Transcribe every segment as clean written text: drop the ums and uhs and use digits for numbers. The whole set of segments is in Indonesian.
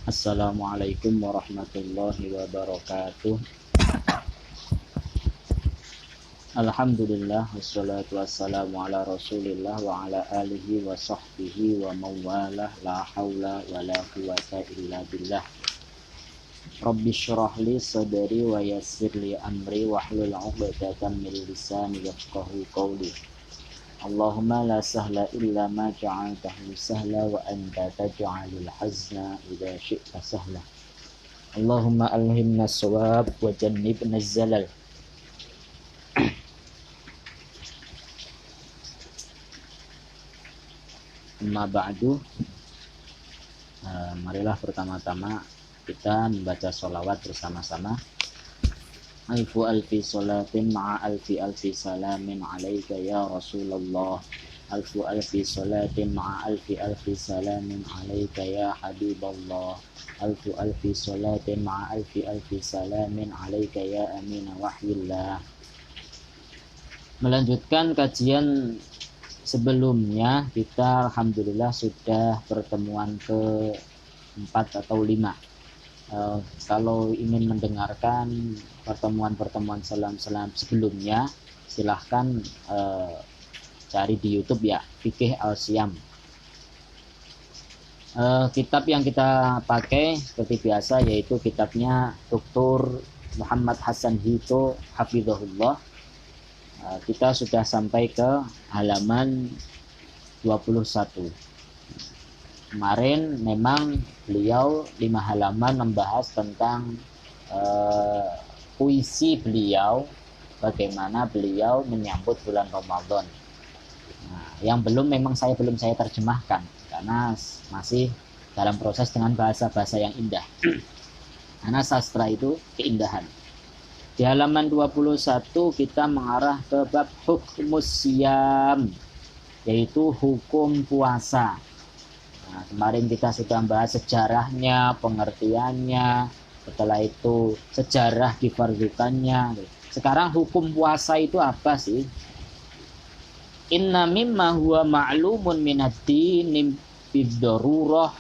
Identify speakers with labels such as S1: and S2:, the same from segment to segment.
S1: Assalamualaikum warahmatullahi wabarakatuh. Alhamdulillah wassalatu wassalamu ala Rasulillah wa ala alihi wa sahbihi wa mawalah la haula wa la quwata illa billah. Rabbi syrah li sadri wa yassir li amri wahlul 'uqdatam min lisani yafqahu qawli. Allahumma la sahla illa ma ja'altahu sahla wa anta taj'alul hazna idza syi'ta sahla. Allahumma alhimna as-shawab wa jannibna az-zalal. Amma ba'du. Marilah pertama-tama kita membaca sholawat bersama-sama. Alfu alfi salatin ma'a alfi alfi salamin alaika ya Rasulullah. Alfu alfi salatin ma'a alfi alfi salamin alaika ya Habiballah. Alfu alfi salatin ma'a alfi alfi salamin alaika ya amin wahyillah. Melanjutkan kajian sebelumnya, kita alhamdulillah sudah pertemuan ke-4 atau 5. Kalau ingin mendengarkan pertemuan-pertemuan salam-salam sebelumnya, silahkan cari di YouTube ya, Fikih Al-Siyam. Kitab yang kita pakai seperti biasa yaitu kitabnya Dr. Muhammad Hasan Hito Hafizahullah. Kita sudah sampai ke halaman 21. Kemarin memang beliau 5 halaman membahas tentang puisi beliau, bagaimana beliau menyambut bulan Ramadan. Nah, yang memang belum saya terjemahkan karena masih dalam proses dengan bahasa-bahasa yang indah. Karena sastra itu keindahan. Di halaman 21 kita mengarah ke bab hukmus siyam, yaitu hukum puasa. Nah, kemarin kita sudah membahas sejarahnya, pengertiannya, setelah itu sejarah difardukannya. Sekarang hukum puasa itu apa sih? Inna mimma huwa ma'lumun minad-din bid-darurah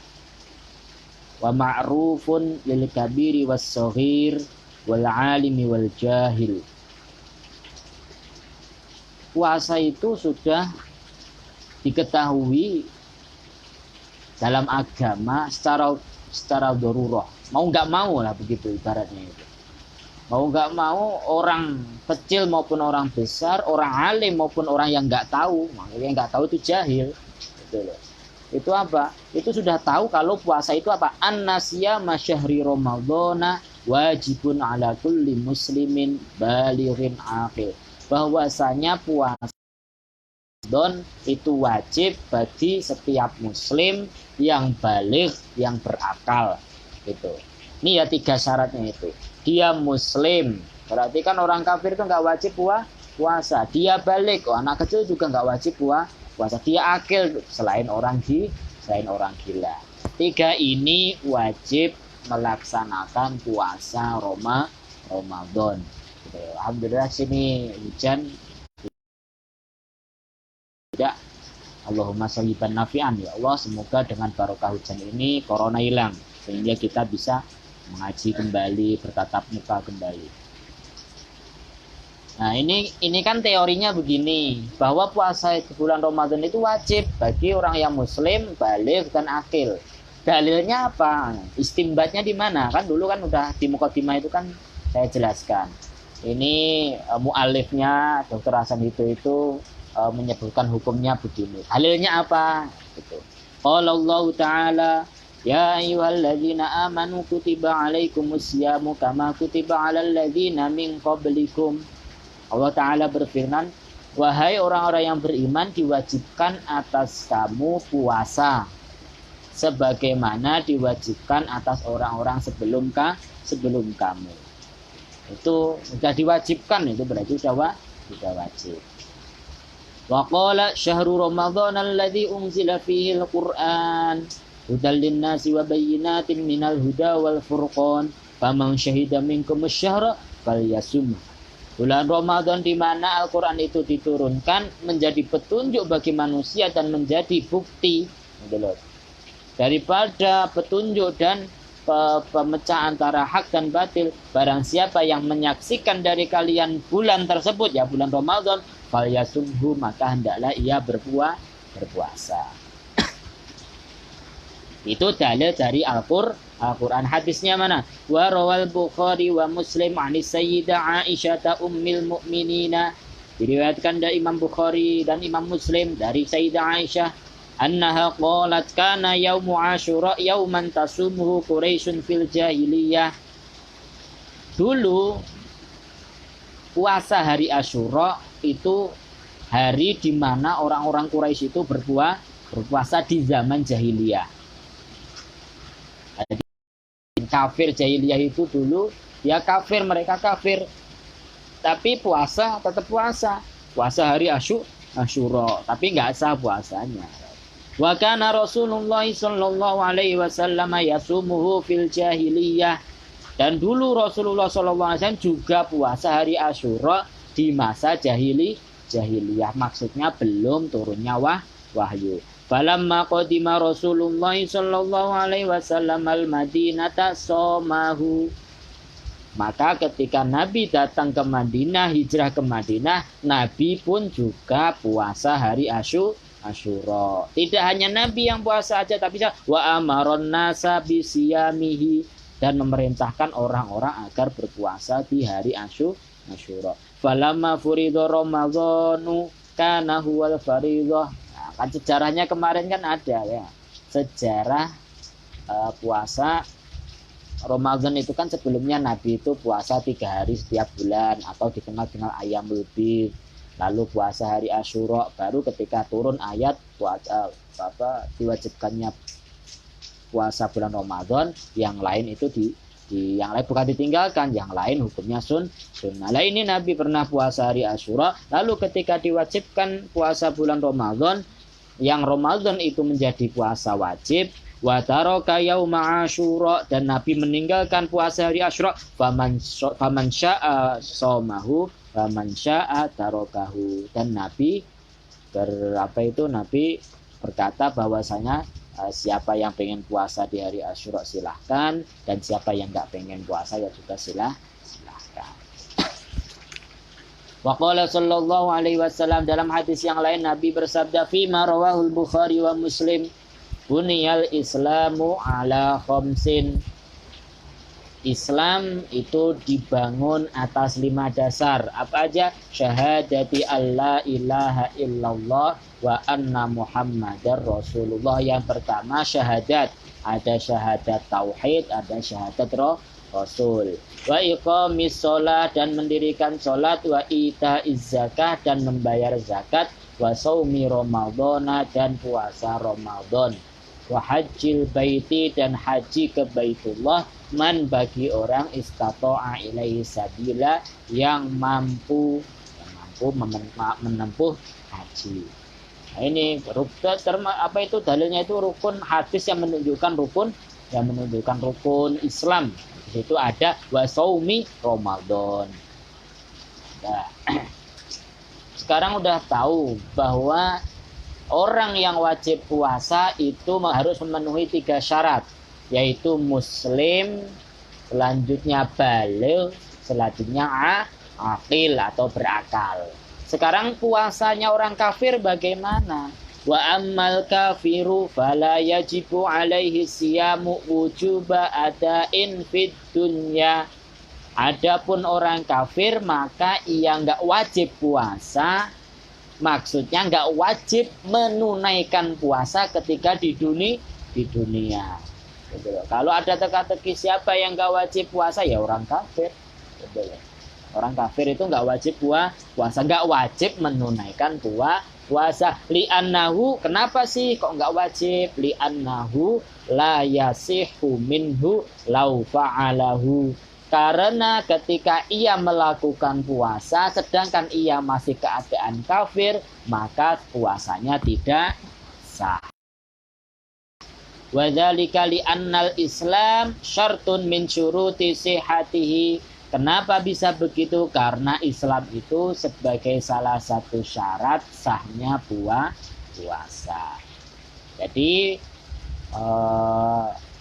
S1: wa ma'rufun lil kabiri was-shaghir wal alimi wal jahil. Puasa itu sudah diketahui dalam agama secara darurah, mau nggak mau lah, begitu ibaratnya itu. Mau nggak mau, orang kecil maupun orang besar, orang alim maupun orang yang nggak tahu, makanya yang nggak tahu itu jahil, gitu loh. Itu apa? Itu sudah tahu kalau puasa itu apa? An-nasya masyahri ramadhana wajibun ala kulli muslimin balighin aqil. Bahwasanya puasa Ramadan itu wajib bagi setiap muslim yang baligh, yang berakal, gitu. Ini ya 3 syaratnya itu. Dia muslim, berarti kan orang kafir itu nggak wajib puasa. Dia baligh, anak kecil juga nggak wajib puasa. Dia akil, selain orang gila. 3 ini wajib melaksanakan puasa Ramadan. Gitu. Alhamdulillah sini hujan tidak. Allahumma sholiban nafi'an, ya Allah, semoga dengan barokah hujan ini corona hilang sehingga kita bisa mengaji kembali, bertatap muka kembali. Nah, ini kan teorinya begini, bahwa puasa di bulan Ramadan itu wajib bagi orang yang muslim, baligh dan akil. Dalilnya apa? Istimbatnya di mana? Kan dulu kan udah di mukadimah itu kan saya jelaskan. Ini mu'alifnya Dr. Hasan itu menyebutkan hukumnya begini. Dalilnya apa? Gitu. Qala Allah Ta'ala, ya ayyuhalladzina amanu kutiba alaikumusyamu kama kutiba alal ladzina min qablikum. Allah Ta'ala berfirman, wahai orang-orang yang beriman, diwajibkan atas kamu puasa sebagaimana diwajibkan atas orang-orang sebelum kamu. Itu sudah diwajibkan, itu berarti sudah wajib. Wa qala syahru ramadhan alladzi unzila fihi al-Qur'an hudal lin-nasi wa bayyinatin minal huda wal furqan faman syahida minkum asy-syahra falyasum. Bulan Ramadan di mana Al-Qur'an itu diturunkan menjadi petunjuk bagi manusia dan menjadi bukti daripada petunjuk dan pemecah antara hak dan batil. Barang siapa yang menyaksikan dari kalian bulan tersebut, ya bulan Ramadan, falyasumhu, maka hendaklah ia berpuasa. Itu dalil dari Al-Quran. Hadisnya mana? Wa rawal Bukhari wa Muslim anis Sayyidah Aisyah ummil mu'minina. Diriwayatkan dari Imam Bukhari dan Imam Muslim dari Sayyidah Aisyah, annaha qalat kana yaumu Asyura yauman tasumuhu Quraisyun fil jahiliyah. Dulu puasa hari Asyura itu hari di mana orang-orang Quraisy itu berpuasa di zaman jahiliyah. Jadi kafir jahiliyah itu dulu ya kafir, mereka kafir, tapi puasa tetap puasa hari Asyura, tapi nggak sah puasanya. Wa kana Rasulullah sallallahu alaihi wasallam yasumuhu fil jahiliyah. Dan dulu Rasulullah sallallahu alaihi wasallam juga puasa hari Asyura di masa jahiliyah. Maksudnya belum turunnya wahyu. Falamma qadima Rasulullah sallallahu alaihi wasallam al-Madinata somahu. Maka ketika Nabi datang ke Madinah, hijrah ke Madinah, Nabi pun juga puasa hari Asyura. Tidak hanya Nabi yang puasa aja, tapi wa amaron nasa bisiyamihi, dan memerintahkan orang-orang agar berpuasa di hari Asyura. Falamma furido Ramadhanu kana huwal faridah. Nah, kan sejarahnya kemarin kan ada ya. Sejarah puasa Ramadan itu kan sebelumnya Nabi itu puasa 3 hari setiap bulan atau dikenal dengan Ayyamul Bid. Lalu puasa hari Asyura, baru ketika turun ayat diwajibkannya puasa bulan Ramadan, yang lain itu yang lain bukan ditinggalkan, yang lain hukumnya sunnah. Nah, ini Nabi pernah puasa hari Asyura, lalu ketika diwajibkan puasa bulan Ramadan, yang Ramadan itu menjadi puasa wajib, wa taraka yauma Asyura, dan Nabi meninggalkan puasa hari Asyura, faman syaa shaumahu faman syaa tarakahu. Dan Nabi Nabi berkata bahwasanya siapa yang pengen puasa di hari Asyura silahkan, dan siapa yang nggak pengen puasa ya juga silahkan. Wa qala sallallahu alaihi wasallam, dalam hadis yang lain Nabi bersabda, fi ma rawahul Bukhari wa Muslim, buniyal Islamu ala khamsin. Islam itu dibangun atas 5 dasar. Apa aja? Syahadati alla ilaha illallah wa anna muhammadar rasulullah. Yang pertama syahadat. Ada syahadat tauhid, ada syahadat rasul. Wa iqamis sholat, dan mendirikan sholat. Wa itaiz zakah, dan membayar zakat. Wa saumi ramadhana, dan puasa Ramadan. Wa hajjil baiti, dan haji ke Baitullah, man bagi orang istata'a ilaihi sabila, yang mampu menempuh haji. Nah, ini dalilnya itu rukun hadis yang menunjukkan rukun Islam. Di situ ada wa saumi Ramadan. Nah, sekarang udah tahu bahwa orang yang wajib puasa itu harus memenuhi 3 syarat, yaitu muslim, selanjutnya baligh, selanjutnya aqil atau berakal. Sekarang puasanya orang kafir bagaimana? Wa ammal kafiru fala yajibu alaihi siyamu wujuba adain fid dunya. Adapun orang kafir maka ia enggak wajib puasa. Maksudnya enggak wajib menunaikan puasa ketika di dunia. Kalau ada teka-teki siapa yang enggak wajib puasa, ya orang kafir. Orang kafir itu enggak wajib puasa, enggak wajib menunaikan puasa. Li'annahu, kenapa sih kok enggak wajib? Li'annahu la yasihu minhu lau fa'alahu. Karena ketika ia melakukan puasa sedangkan ia masih keadaan kafir, maka puasanya tidak sah. Wa dzalika li'annal Islam syartun min syuruti sihhatihi. Kenapa bisa begitu? Karena Islam itu sebagai salah satu syarat sahnya puasa. Jadi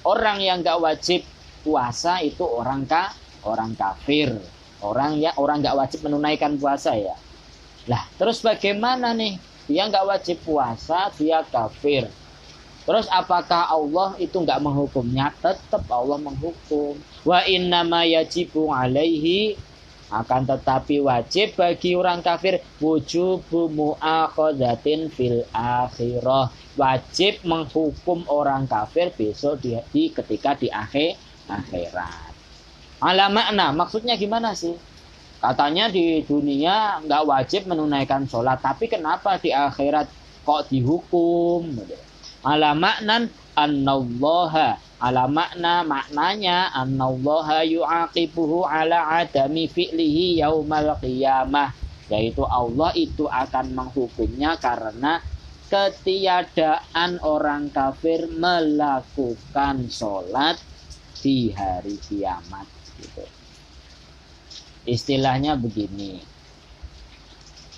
S1: Orang yang nggak wajib puasa itu orang kafir. Orang nggak wajib menunaikan puasa ya. Lah, terus bagaimana nih? Dia nggak wajib puasa, dia kafir. Terus apakah Allah itu nggak menghukumnya? Tetap Allah menghukum. Wa innama yajibu alaihi, akan tetapi wajib bagi orang kafir wujubu mu'akhadzatin fil akhirah. Wajib menghukum orang kafir besok ketika di akhirat. Ala makna, maksudnya gimana sih? Katanya di dunia nggak wajib menunaikan sholat, tapi kenapa di akhirat kok dihukum? Ala maknan annallaha, ala maknanya annallaha yu'aqibuhu ala adami fi'lihi yaumal qiyamah, yaitu Allah itu akan menghukumnya karena ketiadaan orang kafir melakukan sholat di hari kiamat gitu. Istilahnya begini,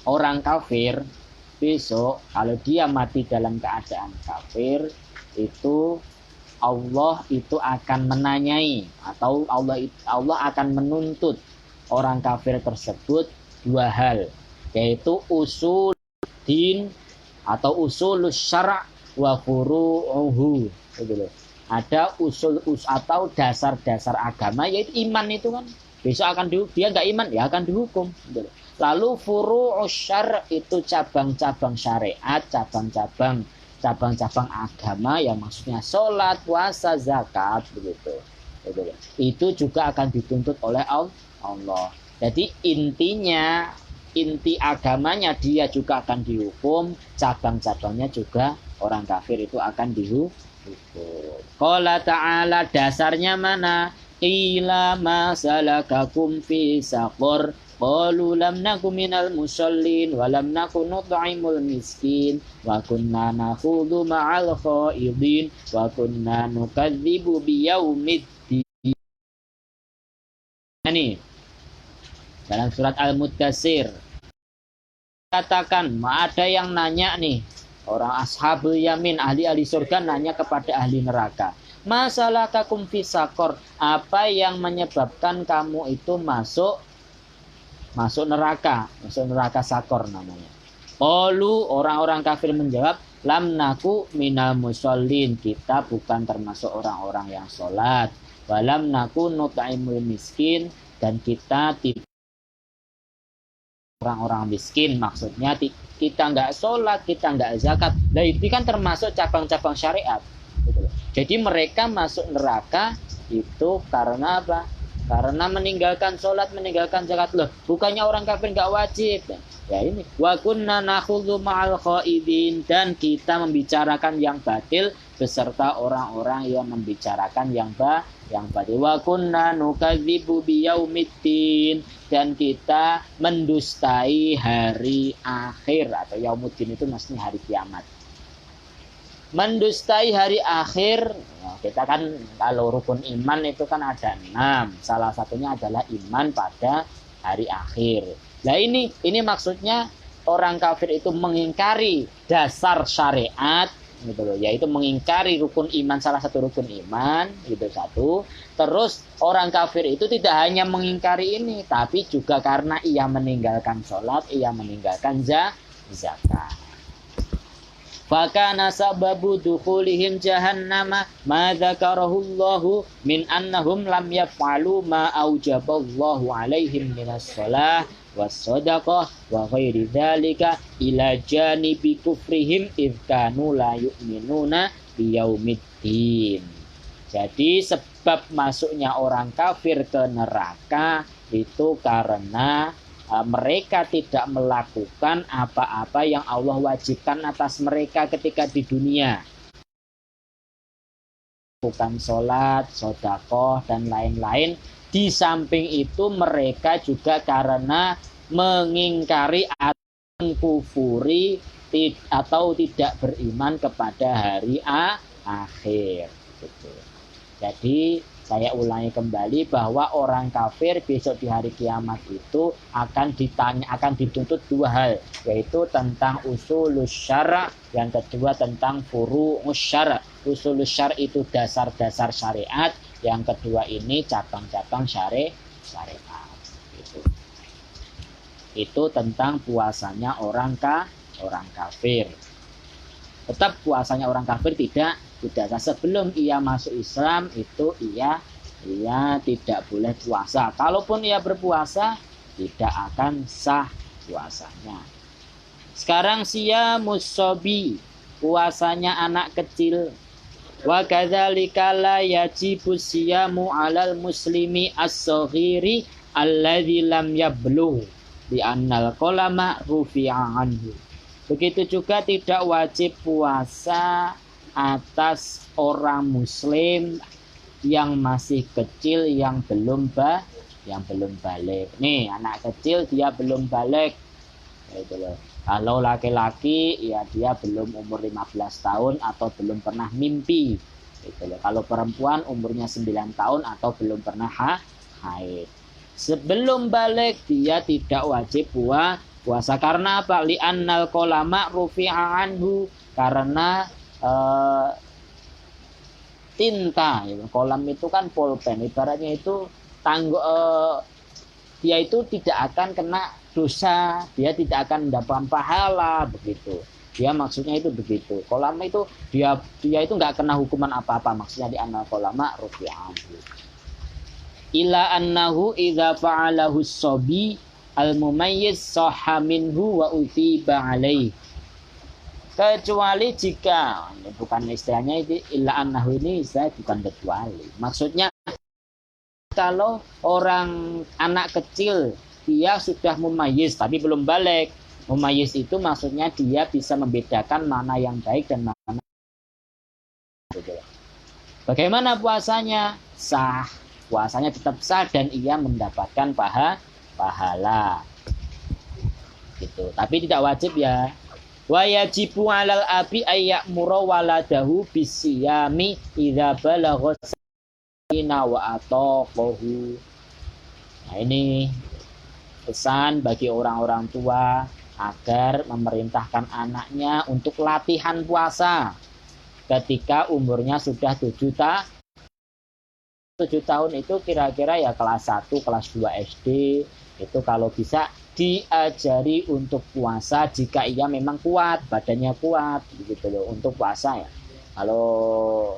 S1: orang kafir besok kalau dia mati dalam keadaan kafir, itu Allah itu akan menanyai atau Allah akan menuntut orang kafir tersebut dua hal, yaitu usul din atau usulus syara' wa furu'uhu gitu loh. Ada usul atau dasar-dasar agama, yaitu iman itu kan besok akan dia nggak iman ya akan dihukum gitu loh. Lalu furu'us syar' itu cabang-cabang syariat, cabang-cabang agama yang maksudnya sholat, puasa, zakat begitu. Itu juga akan dituntut oleh Allah. Jadi inti agamanya dia juga akan dihukum, cabang-cabangnya juga orang kafir itu akan dihukum. Qala ta'ala, dasarnya mana? Qila ma salakakum fi saqar qalu lam naku minal musallin wa lam naku nut'imul miskin wa kunna nakhudhu ma'al khaidin wa kunna nukadzibu biyaumiddin. Ini dalam surat Al-Muddatsir katakan, ada yang nanya nih, orang ashabul yamin, ahli-ahli surga nanya kepada ahli neraka, masalah kakum fi saqar, apa yang menyebabkan kamu itu masuk neraka sakor namanya. Qalu, orang-orang kafir menjawab, lam naku minal musallin, kita bukan termasuk orang-orang yang sholat, walam naku nut'imul miskin, dan kita tidak orang-orang miskin, maksudnya kita nggak sholat, kita nggak zakat. Nah itu kan termasuk cabang-cabang syariat gitu. Jadi mereka masuk neraka itu karena apa? Karena meninggalkan sholat, meninggalkan zakat. Loh, bukannya orang kafir nggak wajib? Ya ini, wa kunna nakhudhu ma'al khaidin, dan kita membicarakan yang batil beserta orang-orang yang membicarakan yang batil. Wa kunna nukadzibu biyaumiddin, dan kita mendustai hari akhir, atau yaumuddin itu maksudnya hari kiamat. Mendustai hari akhir, kita kan kalau rukun iman itu kan ada 6, salah satunya adalah iman pada hari akhir. Nah ini maksudnya orang kafir itu mengingkari dasar syariat gitu loh, yaitu mengingkari rukun iman, salah satu rukun iman gitu satu. Terus orang kafir itu tidak hanya mengingkari ini, tapi juga karena ia meninggalkan sholat, ia meninggalkan zakat. Fakana sababu dukhulihim jahannama ma dzakarahullahu min annahum lam yaf'alu ma aujaballahu alaihim minas shalah was sadaqah wa ghairi dzalika ila janibi kufrihim idh kanu la yu'minuna biyaumiddin. Jadi sebab masuknya orang kafir ke neraka itu karena mereka tidak melakukan apa-apa yang Allah wajibkan atas mereka ketika di dunia. Bukan sholat, sedekah, dan lain-lain. Di samping itu mereka juga karena mengingkari atau mengkufuri atau tidak beriman kepada hari akhir. Jadi saya ulangi kembali bahwa orang kafir besok di hari kiamat itu akan dituntut dua hal, yaitu tentang usulus syara', yang kedua tentang furu'us syara'. usul syar itu dasar-dasar syariat, yang kedua ini cabang-cabang syariat. Gitu. Itu tentang puasanya orang kafir. Tetap puasanya orang kafir tidak sah. Sebelum ia masuk Islam itu ia tidak boleh puasa. Kalaupun ia berpuasa tidak akan sah puasanya. Sekarang siyamus sobi, puasanya anak kecil. Wa kadzalika la yajibu siyamu 'alal muslimi as-saghiri alladzi lam yablugh bi annal qalama rufi'a anhu. Begitu juga tidak wajib puasa atas orang muslim yang masih kecil, yang belum balik. Nih, anak kecil dia belum balik. Gitu loh. Kalau laki-laki ya dia belum umur 15 tahun atau belum pernah mimpi. Gitu loh. Kalau perempuan umurnya 9 tahun atau belum pernah haid. Sebelum balik dia tidak wajib puasa. Karena apa? Li'annal qalama rufi'a anhu. Karena tinta, ya. Kolam itu kan pulpen, ibaratnya itu dia itu tidak akan kena dosa, dia tidak akan mendapat pahala, begitu. Dia maksudnya itu begitu. Kolam itu dia itu nggak kena hukuman apa-apa, maksudnya di anal kolama rufi'an. Ila annahu idza fa'alahu as-sabi al-mumayyiz sahha minhu wa utiba alaihi. Kecuali jika, bukan istilahnya itu illa annahu ini saya bukan kecuali. Maksudnya kalau orang anak kecil dia sudah mumayyiz tapi belum balik. Mumayyiz itu maksudnya dia bisa membedakan mana yang baik dan mana. Bagaimana puasanya? Sah. Puasanya tetap sah dan ia mendapatkan pahala. Gitu. Tapi tidak wajib ya. Wa yajibu 'alal abi ayyamura waladahu bisiyami idza balagha wa ataqahu. Nah, ini pesan bagi orang-orang tua agar memerintahkan anaknya untuk latihan puasa ketika umurnya sudah 7 tahun itu kira-kira ya kelas 1, kelas 2 SD. Itu kalau bisa diajari untuk puasa jika ia memang kuat, badannya kuat begitu loh, untuk puasa ya. Kalau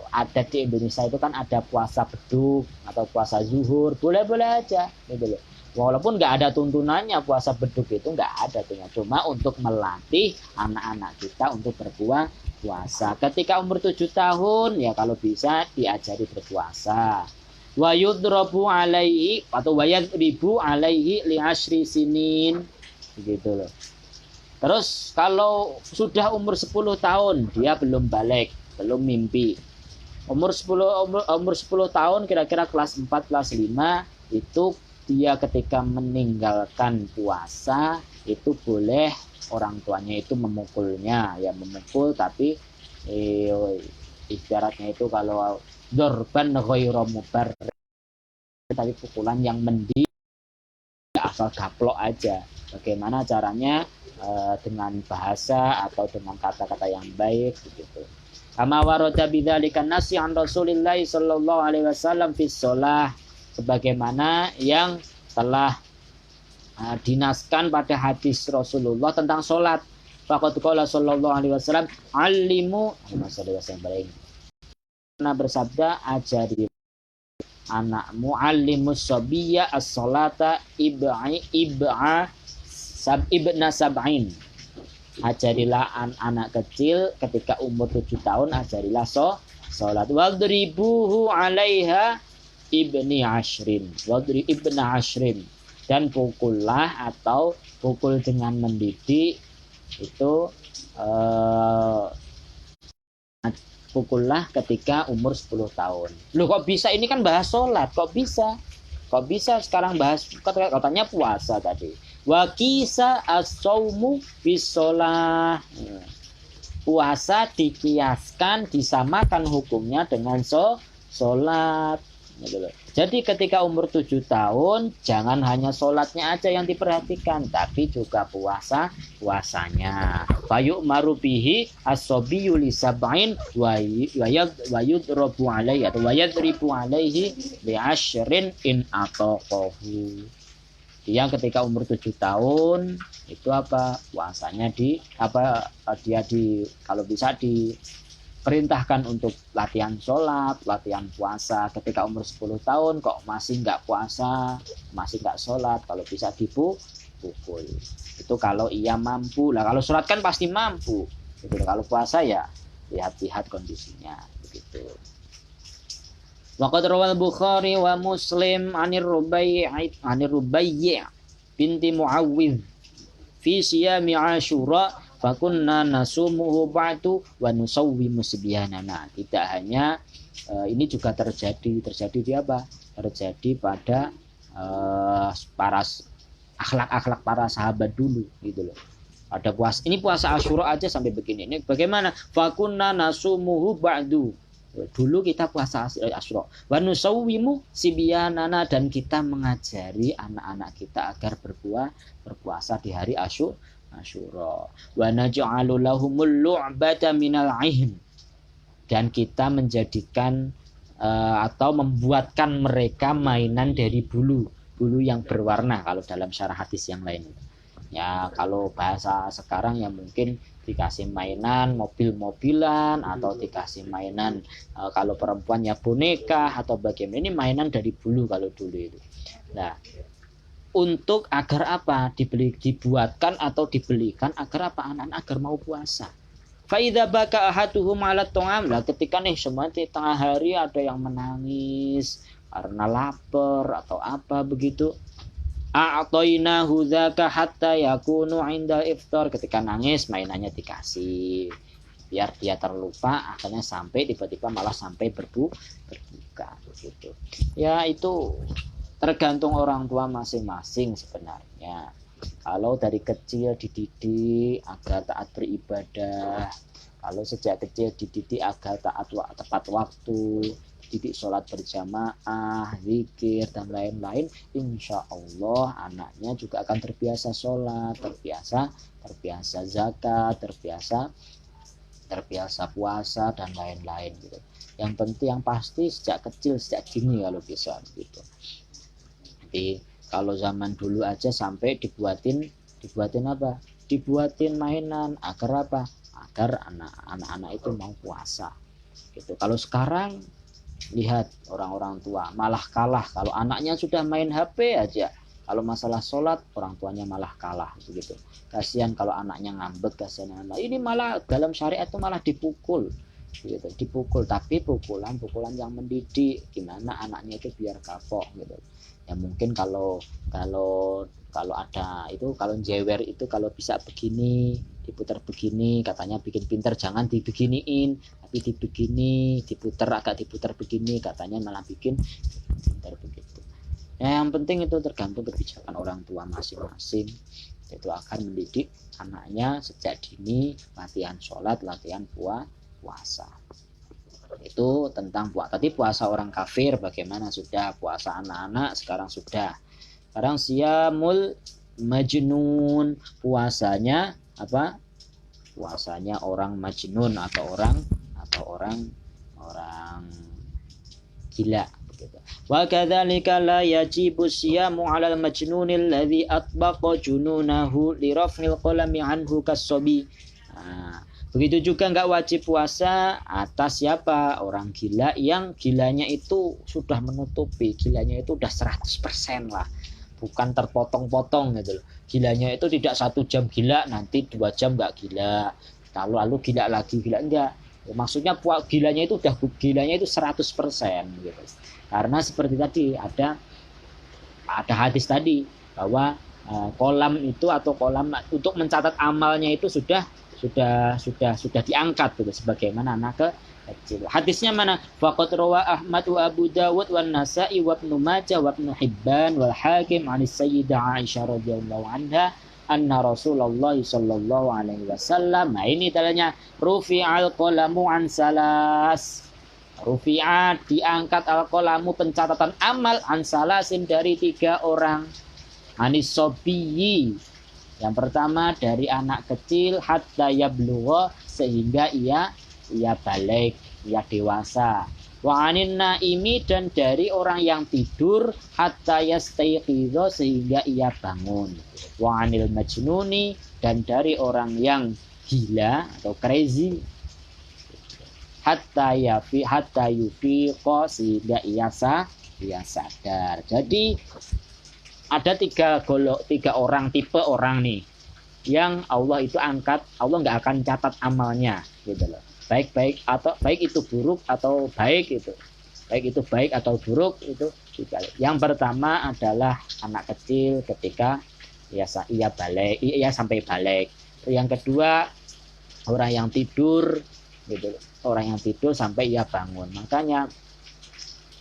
S1: ada di Indonesia itu kan ada puasa beduk atau puasa zuhur, boleh-boleh aja gitu loh. Walaupun nggak ada tuntunannya puasa beduk itu nggak ada tuh, cuma untuk melatih anak-anak kita untuk berpuasa. Ketika umur 7 tahun ya kalau bisa diajari berpuasa. Wa yudrabu alaihi atau wa yadribu alaihi li 10 sinin gitu loh. Terus kalau sudah umur 10 tahun dia belum balik, belum mimpi. Umur 10 tahun kira-kira kelas 4, kelas 5 itu dia ketika meninggalkan puasa itu boleh orang tuanya itu memukulnya, ya memukul tapi ibaratnya itu kalau dorban ghairu mubar, tapi pukulan yang asal gaplok aja. Bagaimana caranya? Dengan bahasa atau dengan kata-kata yang baik begitu. Kama warada bidzalika nasi an Rasulillah sallallahu alaihi wasallam fi shalah, sebagaimana yang telah dinaskan pada hadis Rasulullah tentang salat. Faqad qala sallallahu alaihi wasallam allimu bersabda ajari anakmu allimus sabiyya as-salata ibna sab'in. Ajarilah anak kecil ketika umur 7 tahun ajarilah salat. Wadribuhu 'alaiha ibni ashrin. Dan pukullah atau pukul dengan mendidik itu pukullah ketika umur 10 tahun. Loh kok bisa? Ini kan bahas sholat. Kok bisa sekarang bahas katanya puasa tadi. Wa qisa as-saumu bis-shalah. Puasa dikiaskan, disamakan hukumnya dengan sholat. Gitu loh. Jadi ketika umur 7 tahun jangan hanya sholatnya aja yang diperhatikan, tapi juga puasanya. Fayuk marubihi as-sobiyyu li sab'in wa yudrabu alaihi atau wa yadribu alaihi bi asyrin in ataqahu. Dia ketika umur 7 tahun itu apa? Puasanya kalau bisa perintahkan untuk latihan sholat, latihan puasa. Ketika umur 10 tahun kok masih nggak puasa, masih nggak sholat, kalau bisa dipukul. Itu kalau ia mampu. Lah kalau sholat kan pasti mampu. Gitu. Kalau puasa ya lihat-lihat kondisinya. Begitu. Waqad rawal Bukhari wa Muslim anir Rubayyi' binti Muawwidh fi siyami Asyura fakunna nasumuhu ba'du wa nusawwimu sibyanana. Tidak hanya ini juga terjadi di apa? Terjadi pada para akhlak-akhlak para sahabat dulu gitu loh. Ada puasa Asyura aja sampai begini. Ini bagaimana? Fakunna nasumuhu ba'du. Dulu kita puasa Asyura. Wa nusawwimu sibyanana, dan kita mengajari anak-anak kita agar berpuasa di hari Asyura. Wa naj'alu lahumul lu'bata minal 'ain, dan kita menjadikan atau membuatkan mereka mainan dari bulu yang berwarna kalau dalam syarah hadis yang lain. Ya kalau bahasa sekarang ya mungkin dikasih mainan mobil-mobilan atau dikasih mainan kalau perempuan ya boneka atau bagaimana. Ini mainan dari bulu kalau dulu itu. Nah, untuk agar apa? Dibuatkan atau dibelikan agar apa? Anak-anak agar mau puasa. Fa idza baka ahaduhum 'ala ta'am. Lah ketika nih semua di tengah hari ada yang menangis karena lapar atau apa begitu. A'tainahu dzaka hatta yakunu 'inda iftar. Ketika nangis mainannya dikasih. Biar dia terlupa, akhirnya sampai tiba-tiba malah sampai berbuka begitu. Ya itu tergantung orang tua masing-masing sebenarnya. Kalau dari kecil dididik agar taat beribadah, kalau sejak kecil dididik agar taat tepat waktu, dididik sholat berjamaah, zikir dan lain-lain, insya Allah anaknya juga akan terbiasa sholat, terbiasa zakat, terbiasa puasa dan lain-lain gitu. Yang penting yang pasti sejak kecil, sejak dini kalau bisa gitu. Jadi kalau zaman dulu aja sampai dibuatin apa? Dibuatin mainan agar apa? Agar anak-anak itu mau puasa. Gitu. Kalau sekarang lihat orang-orang tua malah kalah kalau anaknya sudah main HP aja. Kalau masalah sholat orang tuanya malah kalah begitu. Kasihan kalau anaknya ngambek, kasihan anak. Ini malah dalam syariat itu malah dipukul. Gitu. Dipukul, tapi pukulan yang mendidik, gimana anaknya itu biar kapok gitu. Ya mungkin kalau ada itu, kalau jewer itu kalau bisa begini diputar begini, katanya bikin pinter, jangan dibeginiin tapi dibegini, agak diputar begini, katanya malah bikin pinter begitu. Ya yang penting itu tergantung kebijakan orang tua masing-masing, itu akan mendidik anaknya sejak dini, latihan sholat, latihan puasa. Itu tentang puasa. Tadi puasa orang kafir bagaimana, sudah. Puasa anak-anak sekarang sudah. Sekarang siyamul majnun, puasanya apa? Puasanya orang majnun atau orang gila begitu. Wa kadzalika la yajibu siyamu 'alal majnunil ladzi atbaqa jununahu li raf'il qalami anhu kas-sabi. Begitu juga nggak wajib puasa atas siapa? Orang gila yang gilanya itu sudah menutupi, gilanya itu udah 100% lah, bukan terpotong-potong gitu loh. Gilanya itu tidak 1 jam gila, nanti 2 jam nggak gila, lalu gila lagi, gila enggak. Maksudnya gilanya itu 100% gitu. Karena seperti tadi ada hadis tadi bahwa kolam itu atau kolam untuk mencatat amalnya itu sudah diangkat gitu, sebagaimana anak kecil. Hadisnya mana? Faqad rawa Ahmad wa Abu Dawud wa Nasa'i wa Ibnu Majah wa Ibnu Hibban wal Hakim 'an Sayyidah Aisyah radhiyallahu anha anna Rasulullah sallallahu alaihi wasallam. Nah ini tanya rufi'al qalamu an salas. Rufi'at diangkat al-qalamu pencatatan amal an salasin dari 3 orang. Anis sobiyi, yang pertama dari anak kecil hatta yablugha sehingga ia balik, ia dewasa. Wa anin naimi dan dari orang yang tidur hatta yastayqidha sehingga ia bangun. Wa anil majnuni dan dari orang yang gila atau crazy hatta yufiqa sehingga ia sadar. Jadi ada 3 orang tipe orang nih yang Allah itu angkat, Allah nggak akan catat amalnya gitu loh. Baik itu buruk atau baik itu. Baik itu baik atau buruk itu dibalik. Yang pertama adalah anak kecil ketika ia sampai balik. Yang kedua orang yang tidur gitu loh. Orang yang tidur sampai ia bangun. Makanya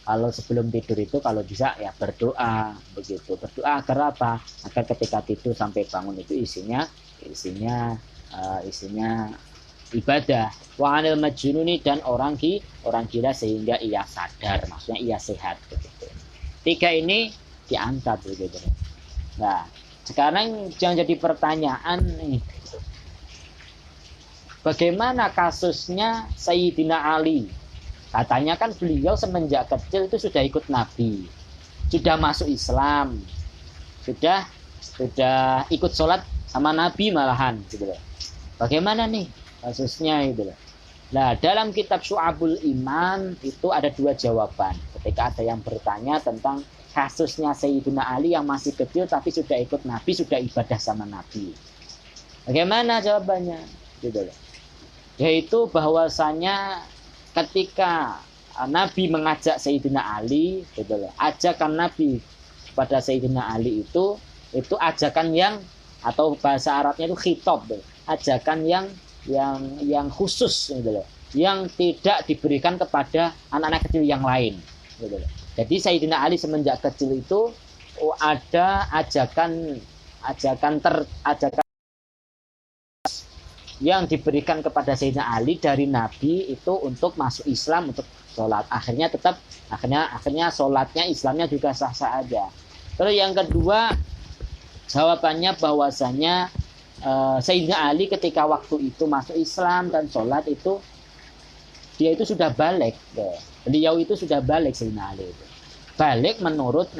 S1: kalau sebelum tidur itu kalau bisa ya berdoa begitu. Berdoa agar apa? Agar ketika tidur sampai bangun itu isinya ibadah. Wa anil majnuni dan orang gila sehingga ia sadar, maksudnya ia sehat begitu. 3 ini diangkat begitu. Nah, sekarang yang jadi pertanyaan nih, bagaimana kasusnya Sayyidina Ali? Katanya kan beliau semenjak kecil itu sudah ikut Nabi, sudah masuk Islam, sudah ikut sholat sama Nabi malahan, gitu loh. Bagaimana nih kasusnya itu loh? Nah, dalam kitab Syu'abul Iman itu ada 2 jawaban. Ketika ada yang bertanya tentang kasusnya Sayyidina Ali yang masih kecil tapi sudah ikut Nabi, sudah ibadah sama Nabi. Bagaimana jawabannya? Gitu loh. Yaitu bahwasanya ketika Nabi mengajak Sayyidina Ali, gitu loh, ajakan Nabi pada Sayyidina Ali itu ajakan yang, atau bahasa Arabnya itu khitab, ajakan yang khusus, gitu loh, yang tidak diberikan kepada anak-anak kecil yang lain, gitu loh. Jadi Sayyidina Ali semenjak kecil itu ada ajakan yang diberikan kepada Sayyidina Ali dari Nabi itu untuk masuk Islam, untuk sholat. Akhirnya sholatnya, Islamnya juga sah-sah aja. Terus yang kedua jawabannya bahwasanya Sayyidina Ali ketika waktu itu masuk Islam dan sholat itu dia itu sudah balik. Beliau itu sudah balik, Sayyidina Ali itu. Balik menurut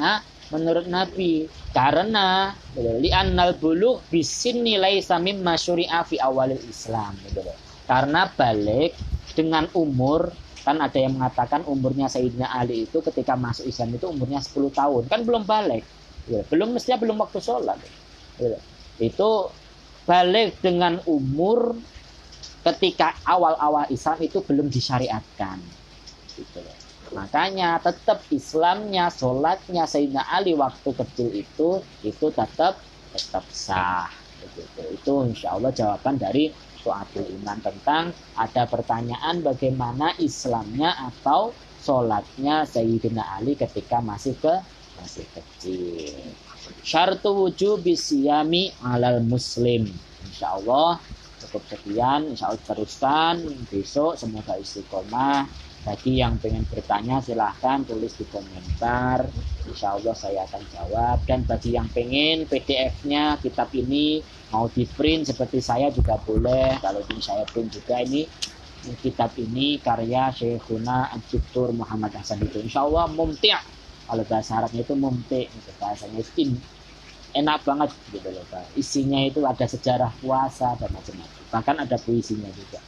S1: Nabi, karena li'annal bulugh bisinni laisa mimma syuri'a fi awalil Islam, gitu. Karena balik dengan umur, kan ada yang mengatakan umurnya Sayyidina Ali itu ketika masuk Islam itu umurnya 10 tahun, kan belum balik, gitu. Mestinya belum waktu sholat, gitu. Itu balik dengan umur ketika awal-awal Islam itu belum disyariatkan, gitu. Makanya tetap Islamnya, sholatnya Sayyidina Ali waktu kecil itu tetap sah. Begitu. Itu insya Allah jawaban dari Syu'abul Iman tentang ada pertanyaan bagaimana Islamnya atau sholatnya Sayyidina Ali ketika masih kecil. Syartu wujubi siyami alal muslim. Insya Allah cukup sekian. Insya Allah teruskan besok, semoga istiqomah. Bagi yang pengen bertanya silahkan tulis di komentar, insya Allah saya akan jawab. Dan bagi yang pengen PDF-nya kitab ini mau di print seperti saya juga boleh. Kalau ini saya print juga, ini kitab ini karya Syekhuna Ad-Duktur Muhammad Hasan itu. Insya Allah mumti', kalau bahasa Arabnya itu mumti', bahasanya itu enak banget gitu loh. Isinya itu ada sejarah puasa dan macam-macam, bahkan ada puisinya juga.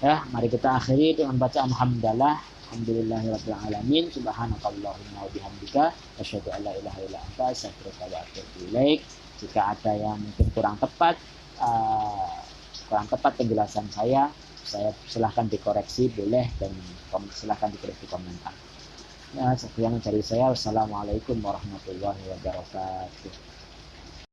S1: Ya, mari kita akhiri dengan bacaan hamdalah. Alhamdulillahirabbil alamin. Subhanakallahumma wa bihamdika asyhadu an la ilaha illa anta astaghfiruka wa atubu ilaik. Jika ada yang mungkin kurang tepat penjelasan saya silahkan dikoreksi, boleh, dan silahkan ditulis di komentar. Ya, sekian dari saya. Wassalamualaikum warahmatullahi wabarakatuh.